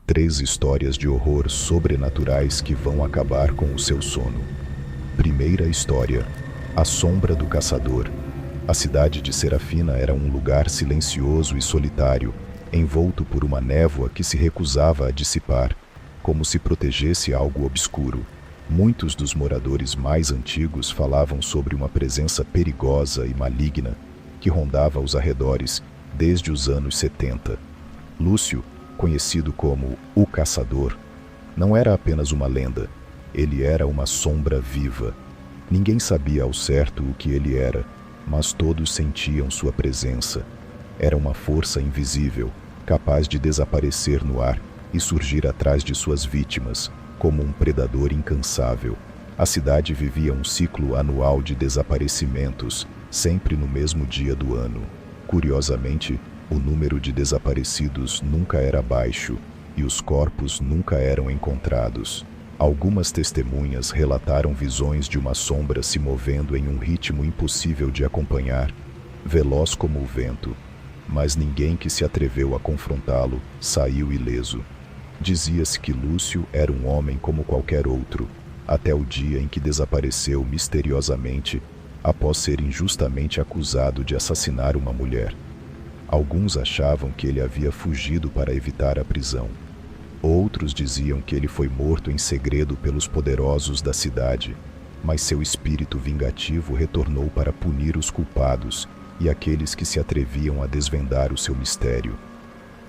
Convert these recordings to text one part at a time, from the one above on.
3 histórias de horror sobrenaturais que vão acabar com o seu sono. Primeira história: A Sombra do Caçador. A cidade de Serafina era um lugar silencioso e solitário, envolto por uma névoa que se recusava a dissipar, como se protegesse algo obscuro. Muitos dos moradores mais antigos falavam sobre uma presença perigosa e maligna que rondava os arredores desde os anos 70. Lúcio, conhecido como o Caçador, não era apenas uma lenda, ele era uma sombra viva. Ninguém sabia ao certo o que ele era, mas todos sentiam sua presença. Era uma força invisível, capaz de desaparecer no ar e surgir atrás de suas vítimas, como um predador incansável. A cidade vivia um ciclo anual de desaparecimentos, sempre no mesmo dia do ano. Curiosamente, o número de desaparecidos nunca era baixo e os corpos nunca eram encontrados. Algumas testemunhas relataram visões de uma sombra se movendo em um ritmo impossível de acompanhar, veloz como o vento, mas ninguém que se atreveu a confrontá-lo saiu ileso. Dizia-se que Lúcio era um homem como qualquer outro, até o dia em que desapareceu misteriosamente após ser injustamente acusado de assassinar uma mulher. Alguns achavam que ele havia fugido para evitar a prisão. Outros diziam que ele foi morto em segredo pelos poderosos da cidade, mas seu espírito vingativo retornou para punir os culpados e aqueles que se atreviam a desvendar o seu mistério.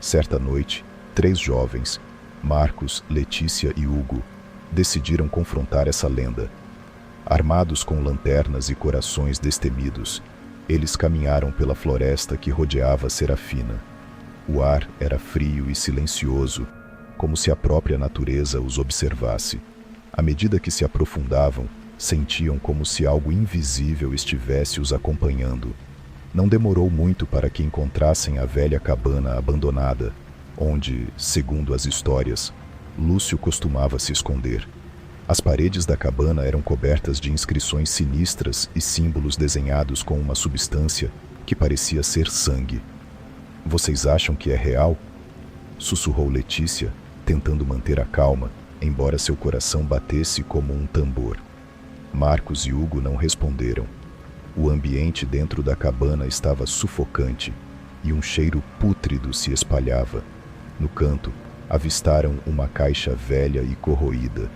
Certa noite, 3 jovens, Marcos, Letícia e Hugo, decidiram confrontar essa lenda. Armados com lanternas e corações destemidos, eles caminharam pela floresta que rodeava Serafina. O ar era frio e silencioso, como se a própria natureza os observasse. À medida que se aprofundavam, sentiam como se algo invisível estivesse os acompanhando. Não demorou muito para que encontrassem a velha cabana abandonada, onde, segundo as histórias, Lúcio costumava se esconder. As paredes da cabana eram cobertas de inscrições sinistras e símbolos desenhados com uma substância que parecia ser sangue. "Vocês acham que é real?" sussurrou Letícia, tentando manter a calma, embora seu coração batesse como um tambor. Marcos e Hugo não responderam. O ambiente dentro da cabana estava sufocante e um cheiro pútrido se espalhava. No canto, avistaram uma caixa velha e corroída.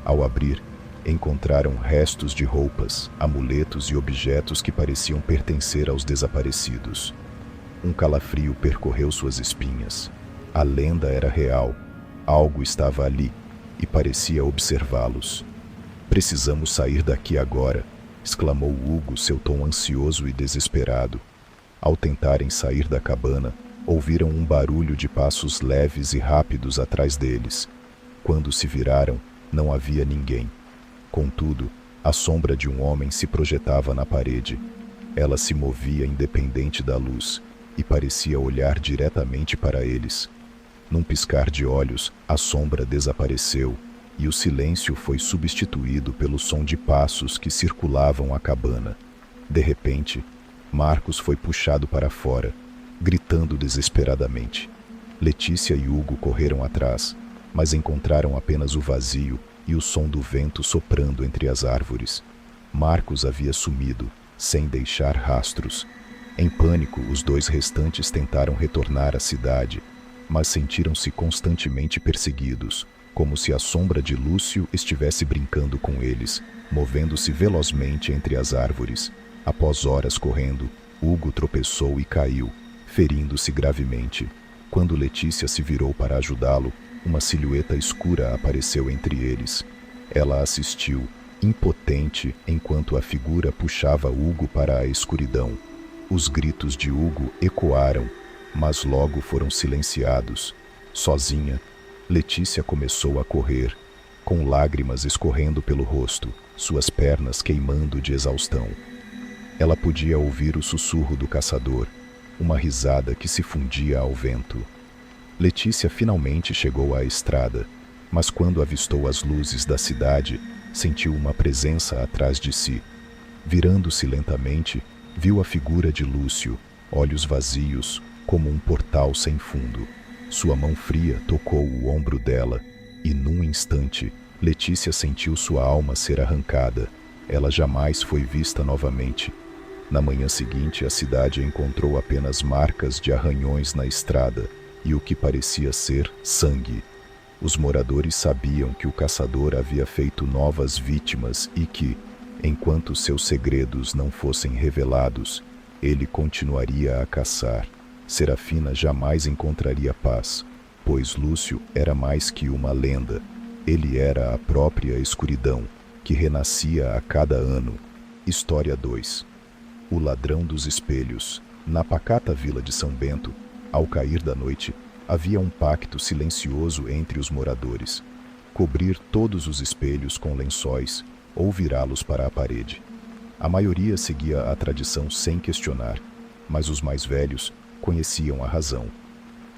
Ao abrir, encontraram restos de roupas, amuletos e objetos que pareciam pertencer aos desaparecidos. Um calafrio percorreu suas espinhas. A lenda era real. Algo estava ali e parecia observá-los. "Precisamos sair daqui agora", exclamou Hugo, seu tom ansioso e desesperado. Ao tentarem sair da cabana, ouviram um barulho de passos leves e rápidos atrás deles. Quando se viraram, não havia ninguém. Contudo, a sombra de um homem se projetava na parede. Ela se movia independente da luz e parecia olhar diretamente para eles. Num piscar de olhos, a sombra desapareceu e o silêncio foi substituído pelo som de passos que circulavam a cabana. De repente, Marcos foi puxado para fora, gritando desesperadamente. Letícia e Hugo correram atrás, mas encontraram apenas o vazio e o som do vento soprando entre as árvores. Marcos havia sumido, sem deixar rastros. Em pânico, os 2 restantes tentaram retornar à cidade, mas sentiram-se constantemente perseguidos, como se a sombra de Lúcio estivesse brincando com eles, movendo-se velozmente entre as árvores. Após horas correndo, Hugo tropeçou e caiu, ferindo-se gravemente. Quando Letícia se virou para ajudá-lo, uma silhueta escura apareceu entre eles. Ela assistiu, impotente, enquanto a figura puxava Hugo para a escuridão. Os gritos de Hugo ecoaram, mas logo foram silenciados. Sozinha, Letícia começou a correr, com lágrimas escorrendo pelo rosto, suas pernas queimando de exaustão. Ela podia ouvir o sussurro do caçador, uma risada que se fundia ao vento. Letícia finalmente chegou à estrada, mas quando avistou as luzes da cidade, sentiu uma presença atrás de si. Virando-se lentamente, viu a figura de Lúcio, olhos vazios, como um portal sem fundo. Sua mão fria tocou o ombro dela, e num instante, Letícia sentiu sua alma ser arrancada. Ela jamais foi vista novamente. Na manhã seguinte, a cidade encontrou apenas marcas de arranhões na estrada e o que parecia ser sangue. Os moradores sabiam que o caçador havia feito novas vítimas e que, enquanto seus segredos não fossem revelados, ele continuaria a caçar. Serafina jamais encontraria paz, pois Lúcio era mais que uma lenda. Ele era a própria escuridão, que renascia a cada ano. História 2. O ladrão dos espelhos. Na pacata vila de São Bento, ao cair da noite, havia um pacto silencioso entre os moradores: cobrir todos os espelhos com lençóis ou virá-los para a parede. A maioria seguia a tradição sem questionar, mas os mais velhos conheciam a razão.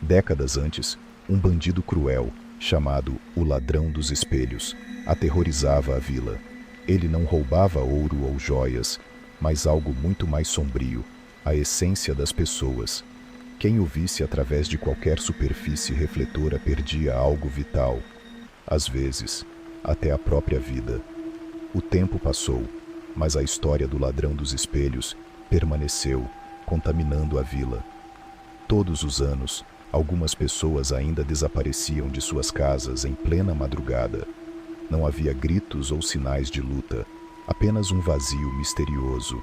Décadas antes, um bandido cruel, chamado o Ladrão dos Espelhos, aterrorizava a vila. Ele não roubava ouro ou joias, mas algo muito mais sombrio: a essência das pessoas. Quem o visse através de qualquer superfície refletora perdia algo vital, às vezes, até a própria vida. O tempo passou, mas a história do Ladrão dos Espelhos permaneceu, contaminando a vila. Todos os anos, algumas pessoas ainda desapareciam de suas casas em plena madrugada. Não havia gritos ou sinais de luta, apenas um vazio misterioso.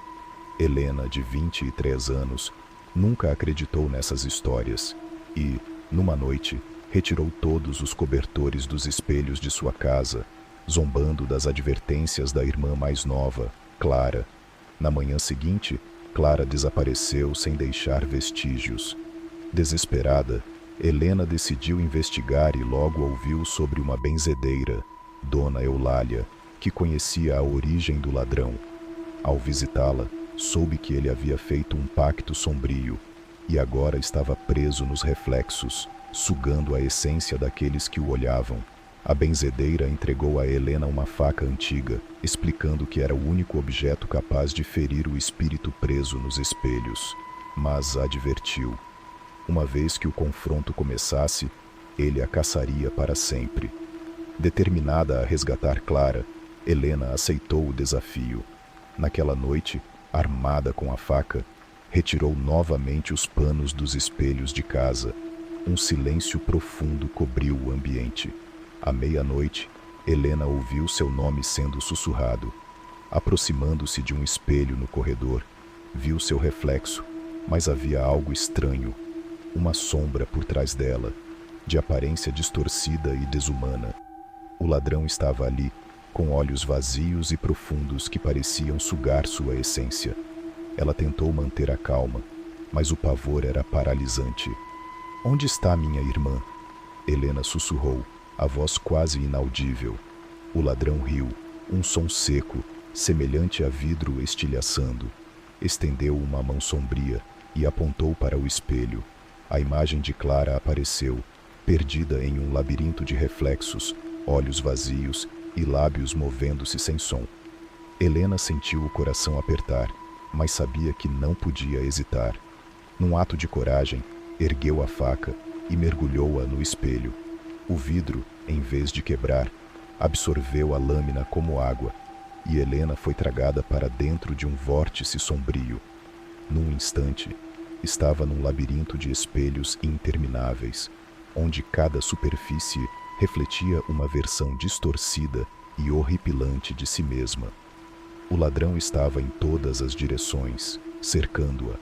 Helena, de 23 anos, nunca acreditou nessas histórias e, numa noite, retirou todos os cobertores dos espelhos de sua casa, zombando das advertências da irmã mais nova, Clara. Na manhã seguinte, Clara desapareceu sem deixar vestígios. Desesperada, Helena decidiu investigar e logo ouviu sobre uma benzedeira, Dona Eulália, que conhecia a origem do ladrão. Ao visitá-la, soube que ele havia feito um pacto sombrio e agora estava preso nos reflexos, sugando a essência daqueles que o olhavam. A benzedeira entregou a Helena uma faca antiga, explicando que era o único objeto capaz de ferir o espírito preso nos espelhos, mas advertiu: uma vez que o confronto começasse, ele a caçaria para sempre. Determinada a resgatar Clara, Helena aceitou o desafio. Naquela noite, armada com a faca, retirou novamente os panos dos espelhos de casa. Um silêncio profundo cobriu o ambiente. À meia-noite, Helena ouviu seu nome sendo sussurrado. Aproximando-se de um espelho no corredor, viu seu reflexo, mas havia algo estranho. Uma sombra por trás dela, de aparência distorcida e desumana. O ladrão estava ali, com olhos vazios e profundos que pareciam sugar sua essência. Ela tentou manter a calma, mas o pavor era paralisante. "Onde está minha irmã?" Helena sussurrou, a voz quase inaudível. O ladrão riu, um som seco, semelhante a vidro estilhaçando. Estendeu uma mão sombria e apontou para o espelho. A imagem de Clara apareceu, perdida em um labirinto de reflexos, olhos vazios e lábios movendo-se sem som. Helena sentiu o coração apertar, mas sabia que não podia hesitar. Num ato de coragem, ergueu a faca e mergulhou-a no espelho. O vidro, em vez de quebrar, absorveu a lâmina como água, e Helena foi tragada para dentro de um vórtice sombrio. Num instante, estava num labirinto de espelhos intermináveis, onde cada superfície refletia uma versão distorcida e horripilante de si mesma. O ladrão estava em todas as direções, cercando-a,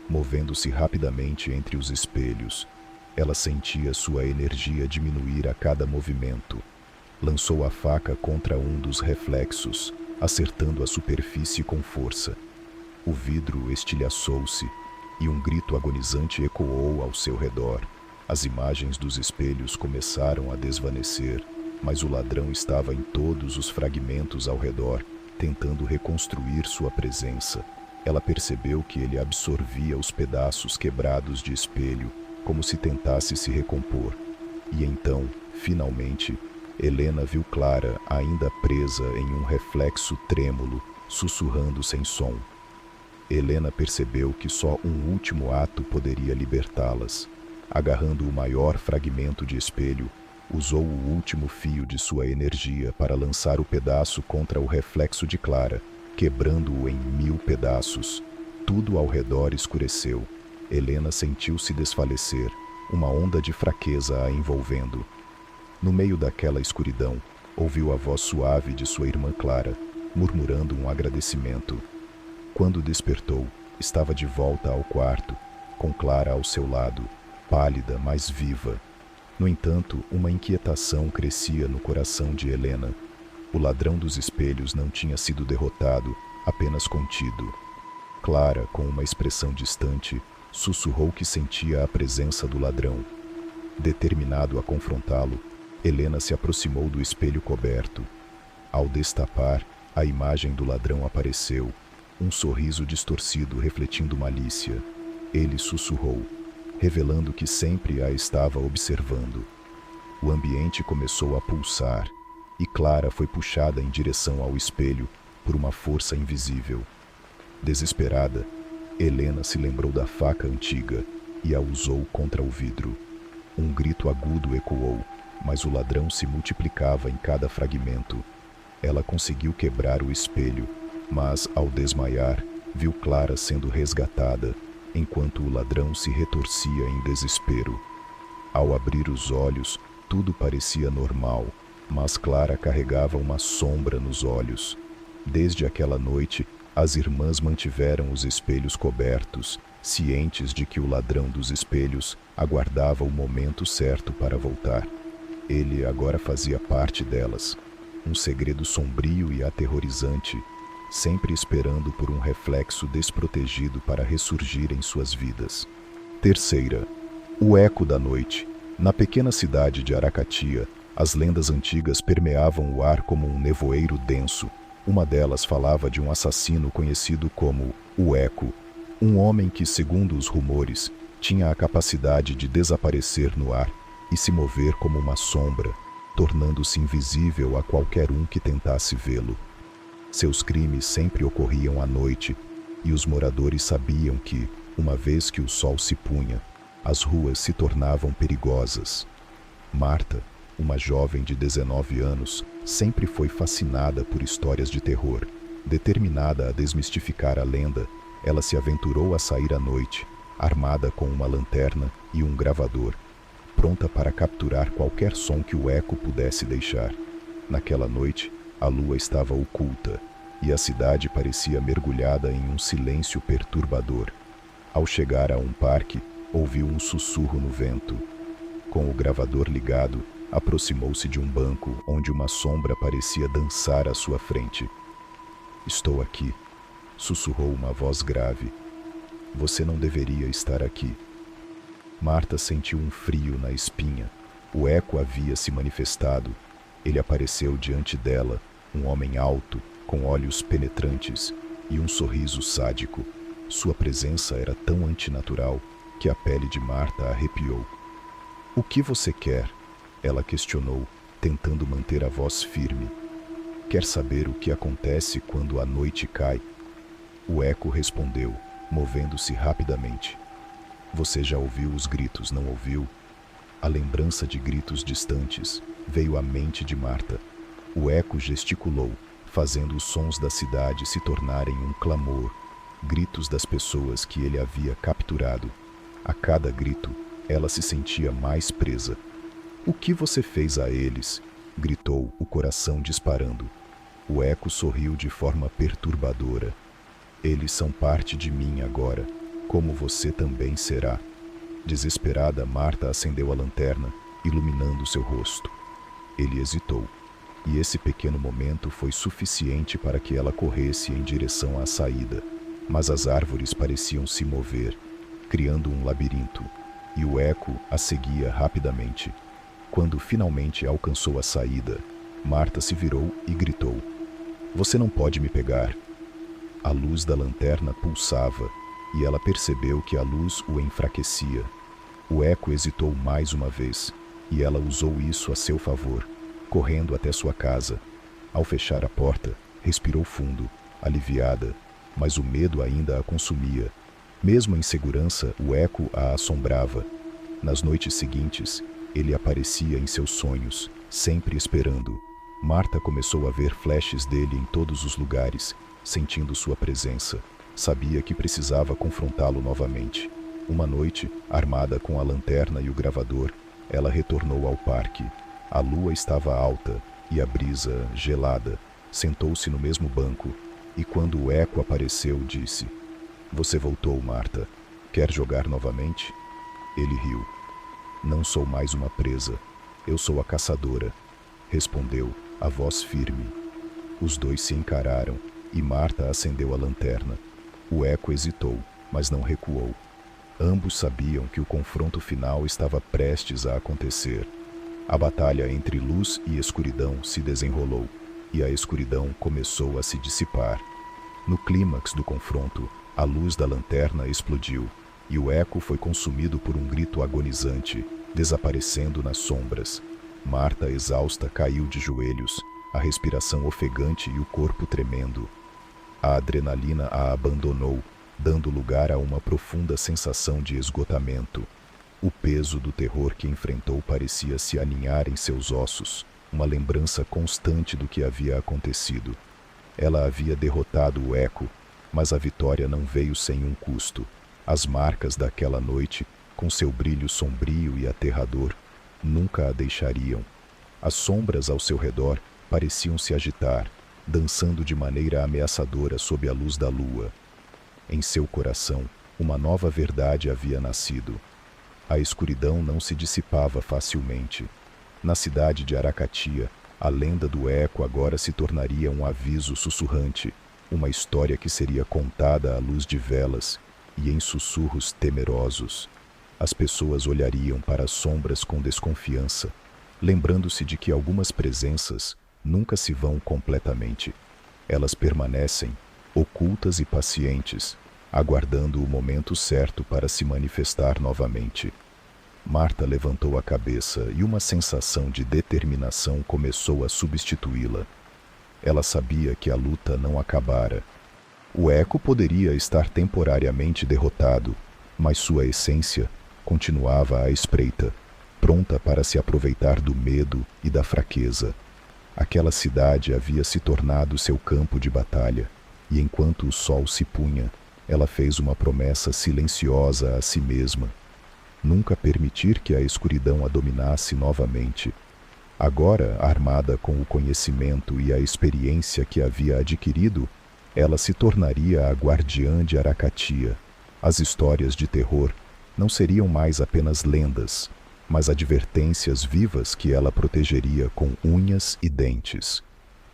movendo-se rapidamente entre os espelhos. Ela sentia sua energia diminuir a cada movimento. Lançou a faca contra um dos reflexos, acertando a superfície com força. O vidro estilhaçou-se e um grito agonizante ecoou ao seu redor. As imagens dos espelhos começaram a desvanecer, mas o ladrão estava em todos os fragmentos ao redor, tentando reconstruir sua presença. Ela percebeu que ele absorvia os pedaços quebrados de espelho, como se tentasse se recompor. E então, finalmente, Helena viu Clara ainda presa em um reflexo trêmulo, sussurrando sem som. Helena percebeu que só um último ato poderia libertá-las. Agarrando o maior fragmento de espelho, usou o último fio de sua energia para lançar o pedaço contra o reflexo de Clara, quebrando-o em 1000 pedaços. Tudo ao redor escureceu. Helena sentiu-se desfalecer, uma onda de fraqueza a envolvendo. No meio daquela escuridão, ouviu a voz suave de sua irmã Clara, murmurando um agradecimento. Quando despertou, estava de volta ao quarto, com Clara ao seu lado, pálida, mas viva. No entanto, uma inquietação crescia no coração de Helena. O ladrão dos espelhos não tinha sido derrotado, apenas contido. Clara, com uma expressão distante, sussurrou que sentia a presença do ladrão. Determinado a confrontá-lo, Helena se aproximou do espelho coberto. Ao destapar, a imagem do ladrão apareceu, um sorriso distorcido refletindo malícia. Ele sussurrou, revelando que sempre a estava observando. O ambiente começou a pulsar, e Clara foi puxada em direção ao espelho por uma força invisível. Desesperada, Helena se lembrou da faca antiga e a usou contra o vidro. Um grito agudo ecoou, mas o ladrão se multiplicava em cada fragmento. Ela conseguiu quebrar o espelho, mas, ao desmaiar, viu Clara sendo resgatada, enquanto o ladrão se retorcia em desespero. Ao abrir os olhos, tudo parecia normal, mas Clara carregava uma sombra nos olhos. Desde aquela noite, as irmãs mantiveram os espelhos cobertos, cientes de que o ladrão dos espelhos aguardava o momento certo para voltar. Ele agora fazia parte delas, um segredo sombrio e aterrorizante, sempre esperando por um reflexo desprotegido para ressurgir em suas vidas. Terceira, o eco da noite. Na pequena cidade de Aracatia, as lendas antigas permeavam o ar como um nevoeiro denso. Uma delas falava de um assassino conhecido como o Eco, um homem que, segundo os rumores, tinha a capacidade de desaparecer no ar e se mover como uma sombra, tornando-se invisível a qualquer um que tentasse vê-lo. Seus crimes sempre ocorriam à noite, e os moradores sabiam que, uma vez que o sol se punha, as ruas se tornavam perigosas. Marta, uma jovem de 19 anos, sempre foi fascinada por histórias de terror. Determinada a desmistificar a lenda, ela se aventurou a sair à noite, armada com uma lanterna e um gravador, pronta para capturar qualquer som que o eco pudesse deixar. Naquela noite, a lua estava oculta, e a cidade parecia mergulhada em um silêncio perturbador. Ao chegar a um parque, ouviu um sussurro no vento. Com o gravador ligado, aproximou-se de um banco onde uma sombra parecia dançar à sua frente. "Estou aqui", sussurrou uma voz grave. "Você não deveria estar aqui." Marta sentiu um frio na espinha. O eco havia se manifestado. Ele apareceu diante dela, um homem alto, com olhos penetrantes e um sorriso sádico. Sua presença era tão antinatural que a pele de Marta arrepiou. "O que você quer?" ela questionou, tentando manter a voz firme. "Quer saber o que acontece quando a noite cai?" O eco respondeu, movendo-se rapidamente. "Você já ouviu os gritos, não ouviu?" A lembrança de gritos distantes veio à mente de Marta. O eco gesticulou, fazendo os sons da cidade se tornarem um clamor, gritos das pessoas que ele havia capturado. A cada grito, ela se sentia mais presa. "O que você fez a eles?" gritou, o coração disparando. O eco sorriu de forma perturbadora. "Eles são parte de mim agora, como você também será." Desesperada, Marta acendeu a lanterna, iluminando seu rosto. Ele hesitou, e esse pequeno momento foi suficiente para que ela corresse em direção à saída. Mas as árvores pareciam se mover, criando um labirinto, e o eco a seguia rapidamente. Quando finalmente alcançou a saída, Marta se virou e gritou: "Você não pode me pegar." A luz da lanterna pulsava, e ela percebeu que a luz o enfraquecia. O eco hesitou mais uma vez, e ela usou isso a seu favor, correndo até sua casa. Ao fechar a porta, respirou fundo, aliviada, mas o medo ainda a consumia. Mesmo em segurança, o eco a assombrava. Nas noites seguintes, ele aparecia em seus sonhos, sempre esperando. Marta começou a ver flashes dele em todos os lugares, sentindo sua presença. Sabia que precisava confrontá-lo novamente. Uma noite, armada com a lanterna e o gravador, ela retornou ao parque. A lua estava alta e a brisa gelada. Sentou-se no mesmo banco e, quando o eco apareceu, disse: "Você voltou, Marta. Quer jogar novamente?" Ele riu. "Não sou mais uma presa. Eu sou a caçadora", respondeu, a voz firme. Os dois se encararam e Marta acendeu a lanterna. O eco hesitou, mas não recuou. Ambos sabiam que o confronto final estava prestes a acontecer. A batalha entre luz e escuridão se desenrolou, e a escuridão começou a se dissipar. No clímax do confronto, a luz da lanterna explodiu, e o eco foi consumido por um grito agonizante, desaparecendo nas sombras. Marta, exausta, caiu de joelhos, a respiração ofegante e o corpo tremendo. A adrenalina a abandonou, dando lugar a uma profunda sensação de esgotamento. O peso do terror que enfrentou parecia se aninhar em seus ossos, uma lembrança constante do que havia acontecido. Ela havia derrotado o eco, mas a vitória não veio sem um custo. As marcas daquela noite, com seu brilho sombrio e aterrador, nunca a deixariam. As sombras ao seu redor pareciam se agitar, dançando de maneira ameaçadora sob a luz da lua. Em seu coração, uma nova verdade havia nascido. A escuridão não se dissipava facilmente. Na cidade de Aracatia, a lenda do eco agora se tornaria um aviso sussurrante, uma história que seria contada à luz de velas e em sussurros temerosos. As pessoas olhariam para as sombras com desconfiança, lembrando-se de que algumas presenças nunca se vão completamente. Elas permanecem, ocultas e pacientes, aguardando o momento certo para se manifestar novamente. Marta levantou a cabeça e uma sensação de determinação começou a substituí-la. Ela sabia que a luta não acabara. O eco poderia estar temporariamente derrotado, mas sua essência continuava à espreita, pronta para se aproveitar do medo e da fraqueza. Aquela cidade havia se tornado seu campo de batalha, e enquanto o sol se punha, ela fez uma promessa silenciosa a si mesma: nunca permitir que a escuridão a dominasse novamente. Agora, armada com o conhecimento e a experiência que havia adquirido, ela se tornaria a guardiã de Aracatia. As histórias de terror não seriam mais apenas lendas, mas advertências vivas que ela protegeria com unhas e dentes.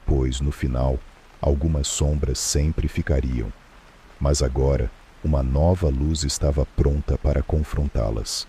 Pois, no final, algumas sombras sempre ficariam. Mas agora, uma nova luz estava pronta para confrontá-las.